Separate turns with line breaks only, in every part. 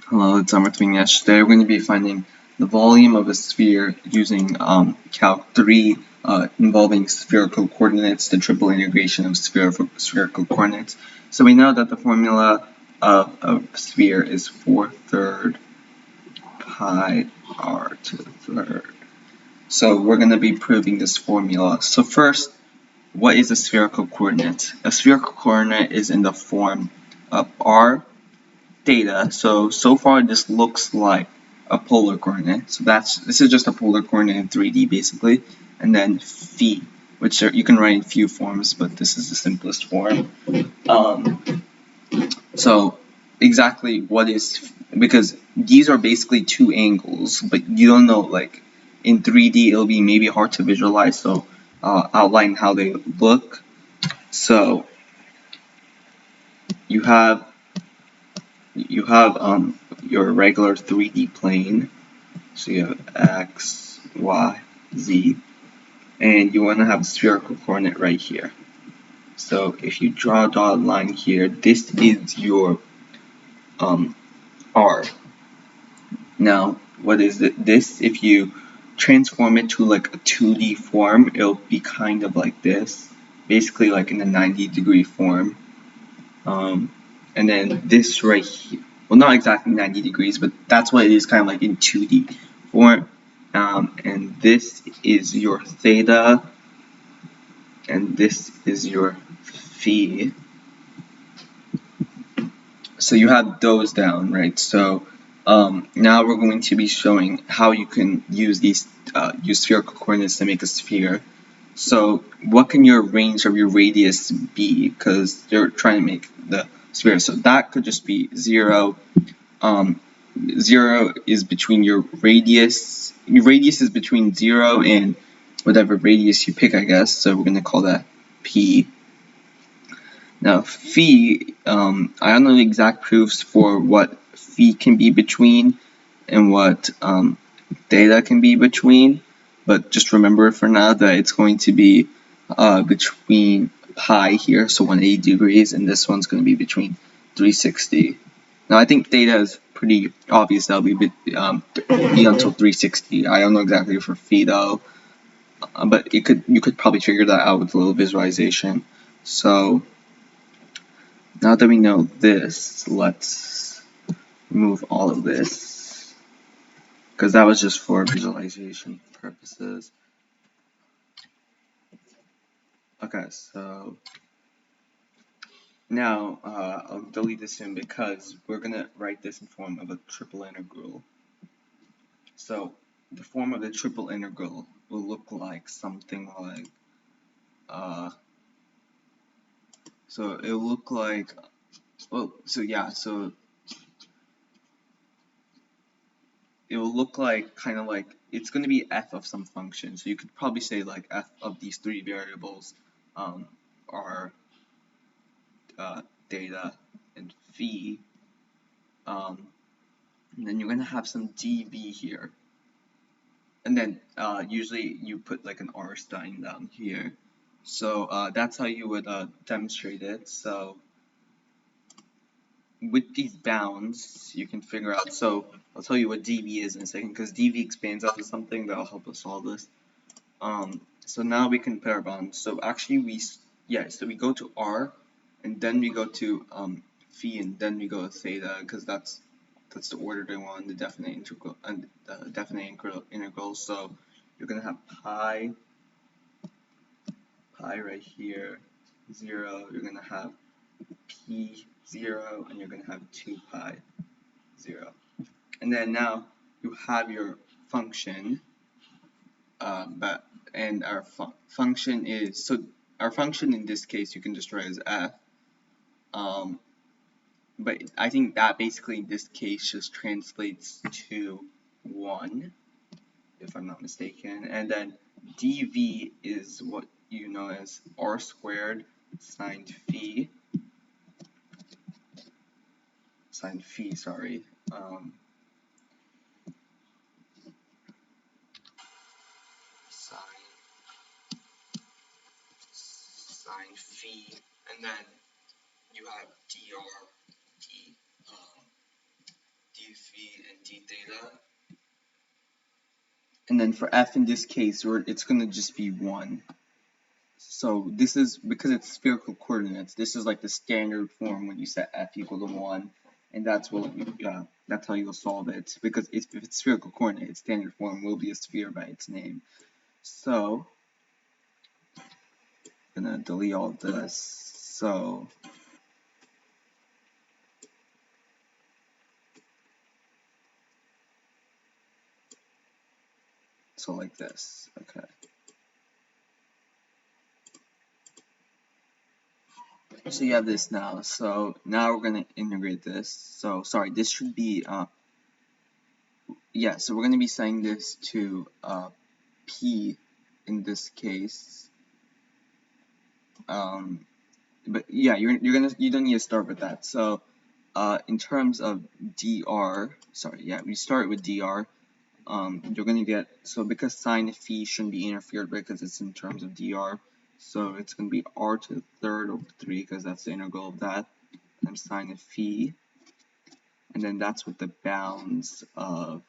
Hello, it's Amartvinesh. Today we're going to be finding the volume of a sphere using Calc 3 involving spherical coordinates, the triple integration of spherical coordinates. So we know that the formula of a sphere is 4/3 pi r to the third. So we're going to be proving this formula. So first, what is a spherical coordinate? A spherical coordinate is in the form of r theta. So far this looks like a polar coordinate. So this is just a polar coordinate in 3D basically. And then phi, which you can write in few forms, but this is the simplest form. So exactly what is, because these are basically two angles, but you don't know, like in 3D it'll be maybe hard to visualize, so I'll outline how they look. So you have your regular 3D plane. So you have x, y, z, and you want to have a spherical coordinate right here. So if you draw a dotted line here, this is your r. Now, what is this? If you transform it to like a 2D form, it'll be kind of like this, basically like in a 90-degree form. And then this right here, well, not exactly 90 degrees, but that's what it is, kind of like in 2D form. And this is your theta, and this is your phi. So you have those down, right? So now we're going to be showing how you can use these use spherical coordinates to make a sphere. So what can your range of your radius be? Because you're trying to make the sphere. So that could just be 0. 0 is between your radius. Your radius is between 0 and whatever radius you pick, I guess. So we're going to call that p. Now phi, I don't know the exact proofs for what phi can be between and what theta can be between, but just remember for now that it's going to be between pi here, so 180 degrees, and this one's going to be between 360. Now I think theta is pretty obvious. That'll be until 360. I don't know exactly for phi though, but you could probably figure that out with a little visualization. So now that we know this, let's remove all of this, because that was just for visualization purposes. Okay, so now I'll delete this in because we're going to write this in form of a triple integral. So the form of the triple integral will look like something like, so it'll look like, well, so yeah, so it will look like kind of like it's going to be f of some function. So you could probably say like f of these three variables are theta and phi, and then you're going to have some dv here, and then usually you put like an r sign down here. So that's how you would demonstrate it. So with these bounds, you can figure out, so I'll tell you what dv is in a second, because dv expands out to something that will help us solve this. So now we can pair bounds. So actually so we go to r, and then we go to phi, and then we go to theta, because that's the order they want, the definite integral and the definite integral. So you're gonna have pi right here, 0. You're gonna have p 0, and you're gonna have 2 pi 0. And then now you have your function. And our function is, so our function in this case you can just write as f, but I think that basically in this case just translates to 1, if I'm not mistaken, and then dv is what you know as r squared sine phi, sine phi, and then you have d And then for f in this case, it's going to just be 1. So this is, because it's spherical coordinates, this is like the standard form when you set f equal to 1. And that's that's how you'll solve it. Because if it's spherical coordinate, its standard form will be a sphere by its name. So I'm going to delete all this. So like this, okay. So you have this now. So now we're gonna integrate this. So sorry, this should be yeah. So we're gonna be setting this to p in this case. But yeah, you don't need to start with that. So in terms of dr, sorry, yeah, we start with dr. You're gonna get, so because sine phi shouldn't be interfered with because it's in terms of dr, so it's gonna be r to the third over 3 because that's the integral of that times sine phi, and then that's what the bounds of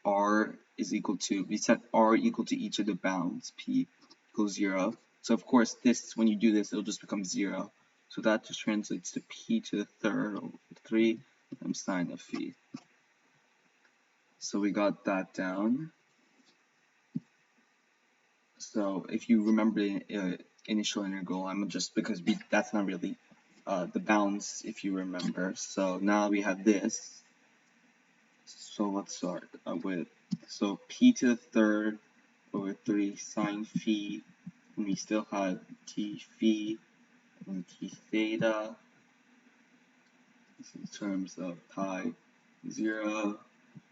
r is equal to. We set r equal to each of the bounds, p equals 0. So of course this, when you do this, it'll just become 0. So that just translates to p to the third over 3 times sine of phi. So we got that down. So if you remember the initial integral, I'm just, because that's not really the bounds if you remember. So now we have this. So let's start with, so p to the third over 3 sine phi, and we still have t phi and t theta. This in terms of pi 0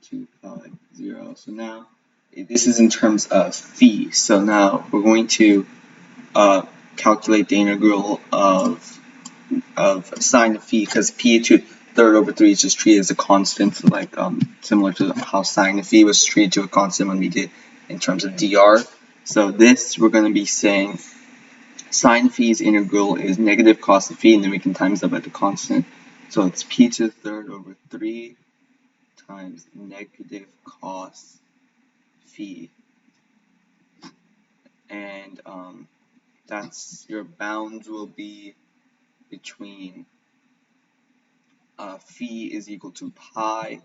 to pi 0. So now this is in terms of phi. So now we're going to calculate the integral of sine of phi, because p to third over 3 is just treated as a constant, so like similar to how sine of phi was treated to a constant when we did in terms of dr. So this, we're going to be saying sine phi's integral is negative cos of phi, and then we can times that by the constant. So it's p to the third over 3 times negative cos phi. And that's, your bounds will be between phi is equal to pi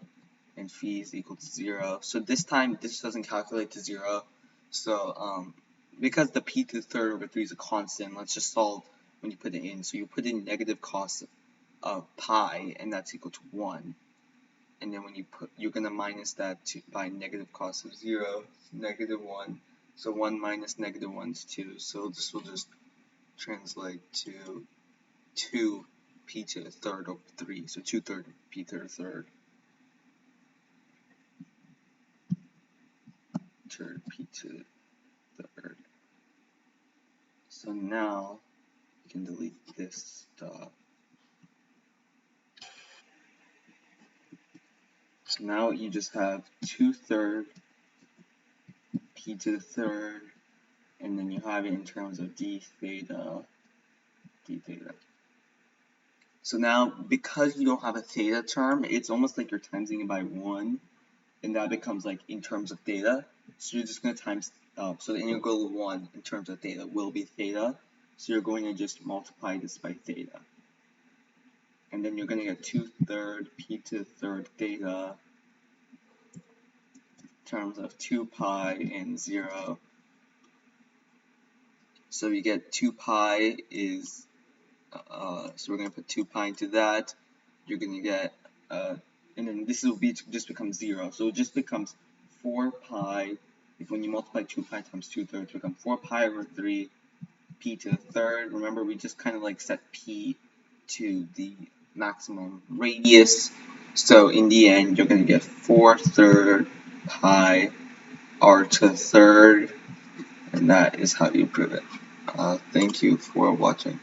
and phi is equal to 0. So this time this doesn't calculate to 0. So because the p to the third over 3 is a constant, let's just solve when you put it in. So you put in negative cos of pi, and that's equal to 1. And then when you put, you're going to minus that by negative cos of 0, negative 1. So 1 minus negative 1 is 2. So this will just translate to 2 p to the third over 3. So 2/3 p to the third. P to the third. So now you can delete this stuff. So now you just have 2/3 p to the third, and then you have it in terms of d theta. So now, because you don't have a theta term, it's almost like you're timesing it by 1, and that becomes like in terms of theta. So you're just going to times, so the integral of 1 in terms of theta will be theta. So you're going to just multiply this by theta. And then you're going to get 2/3 p to the third theta in terms of 2 pi and 0. So we get 2 pi is, so we're going to put 2 pi into that. You're going to get, and then this will be just becomes 0. So it just becomes 4 pi. If when you multiply 2 pi times 2/3, it becomes 4 pi over 3 p to the third. Remember, we just kind of like set p to the maximum radius. So in the end, you're going to get 4/3 pi r to the third, and that is how you prove it. Thank you for watching.